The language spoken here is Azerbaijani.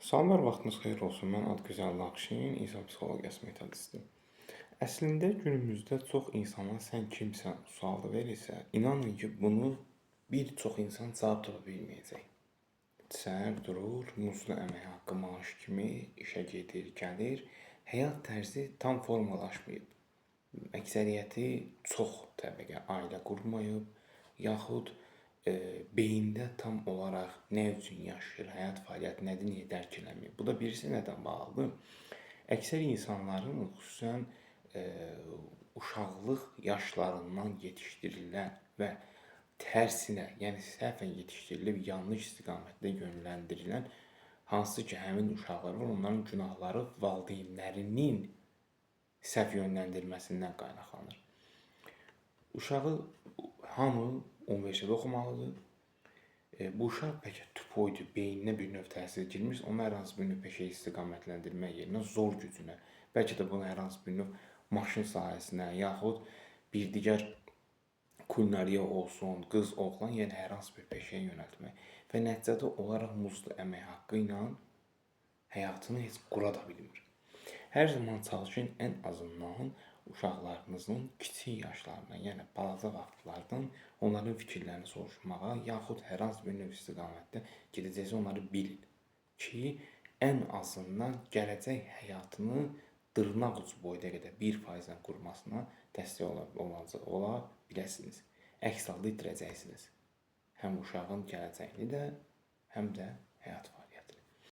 Salamlar, vaxtınız xeyir olsun. Mən Adgözəl Lakşin, insan psixologiyası metodisti. Əslində günümüzdə çox insana sən kimsən sualı verirsə, inanın ki, bunu bir çox insan cavab tapa bilməyəcək. Səhər durur, muzlu əmək haqqı maaş kimi işə gedir, gəlir, həyat tərzi tam formalaşmayıb. Əksəriyyəti çox təbəqə ailə qurmayıb, yaxud beyində tam olaraq nə üçün yaşayır, həyat fəaliyyəti nədir, niyə dərk eləmir. Bu da birisi nədən bağlıdır? Əksər insanların xüsusən uşaqlıq yaşlarından yetişdirilən və tərsinə, yəni səhvən yetişdirilib yanlış istiqamətdə yönləndirilən hansı ki, həmin uşaqlar var, onların günahları valideynlərinin səhv yönləndirməsindən qaynaqlanır. Uşağı hamı universitetdə oxumalıdır. Bu uşaq bəlkə tüpoydu, beyninə bir növ təsir girmiş, onu hər hansı bir növ peşəyə istiqamətləndirmək yerinə zor gücünə, bəlkə də bunu hər hansı bir növ maşın sahəsinə, yaxud bir digər kulinariya olsun, qız, oğlan, yəni hər hansı bir peşəyə yönəltmək və nəticədə olaraq muzlu əmək haqqı ilə həyatını heç qura da bilmir. Hər zaman çalışın ən azından uşaqlarınızın kiçik yaşlarından, yəni balaca vaxtlardan onların fikirlərini soruşmağa, yaxud hər hansı bir növ istiqamətdə gedəcəksə onları bilin ki, ən azından gələcək həyatını dırnaq ucu boyda qədər 1%-dən qurmasına dəstək ola biləsiniz. Əks halda itirəcəksiniz. Həm uşağın gələcəyini də, həm də həyat var.